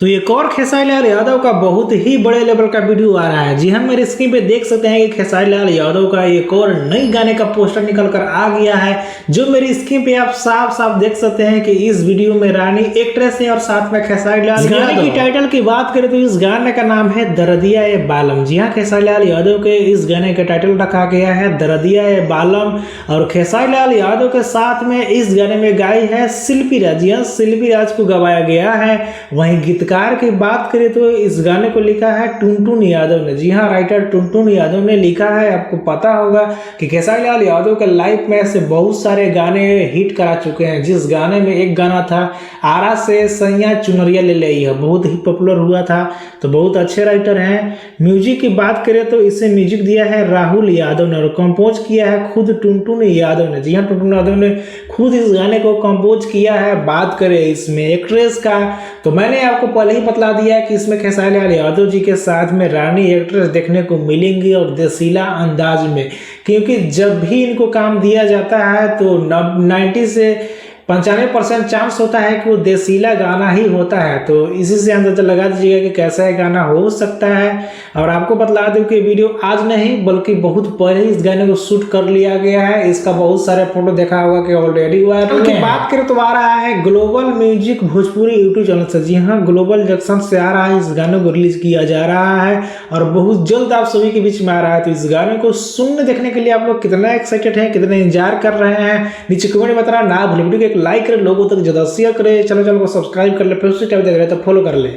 तो एक और खेसारी लाल यादव का बहुत ही बड़े लेवल का वीडियो आ रहा है। जी हम मेरे स्क्रीन पे देख सकते हैं कि खेसारी लाल यादव का एक और नई गाने का पोस्टर निकल कर आ गया है, जो मेरी स्क्रीन पे आप साफ साफ देख सकते हैं कि इस वीडियो में रानी एक्ट्रेस है और साथ में खेसारी लाल यादव। गाने की टाइटल की बात करें तो इस गाने का नाम है दर्दिया ए बालम। जी हाँ, खेसारी लाल यादव के इस गाने का टाइटल रखा गया है दर्दिया ए बालम और खेसारी लाल यादव के साथ में इस गाने में गाई है शिल्पी राज। जी हाँ, शिल्पी राज को गवाया गया है। वहीं गीतकार की बात करें तो इस गाने को लिखा है टुनटुन यादव ने। जी हाँ, राइटर टुनटुन यादव ने लिखा है। आपको पता होगा कि खेसारी लाल यादव के लाइफ में ऐसे बहुत सारे गाने हिट करा चुके हैं। जिस गाने में एक गाना था आरा से सैया चुनरिया ले ली है, बहुत ही पॉपुलर हुआ था। तो बहुत अच्छे राइटर हैं। म्यूजिक की बात करें तो इसे म्यूजिक दिया है राहुल यादव ने और कंपोज किया है खुद टुनटुन यादव ने। जी हाँ, टुनटुन यादव ने खुद इस गाने को कंपोज किया है। बात करें इसमें एक्ट्रेस का तो मैंने आपको पहले ही बतला दिया है कि इसमें खेसारी लाल यादव जी के साथ में रानी एक्ट्रेस देखने को मिलेंगी और देसीला अंदाज में, क्योंकि जब भी इनको काम दिया जाता है तो 90 से 95% चांस होता है कि वो देसीला गाना ही होता है। तो इसी से अंदाजा लगा दीजिएगा कि कैसा है गाना हो सकता है। और आपको बतला दूं कि वीडियो आज नहीं बल्कि बहुत पहले इस गाने को शूट कर लिया गया है। इसका बहुत सारे फोटो देखा होगा कि ऑलरेडी वायरल है। बात करें तो आ रहा है global music Bhojpuri YouTube channel से। जी हाँ, ग्लोबल जंक्शन से आ रहा है। इस गाने को रिलीज किया जा रहा है और बहुत जल्द आप सभी के बीच में आ रहा है। तो इस गाने को सुनने देखने के लिए आप लोग कितना एक्साइटेड है, कितना इंतजार कर रहे हैं, नीचे कमेंट में बताना ना भूलें। वीडियो को लाइक करें, लोगों तक ज्यादा शेयर करें, चैनल को सब्सक्राइब कर ले, फिर उसी टाइम देख रहे तो फॉलो कर ले।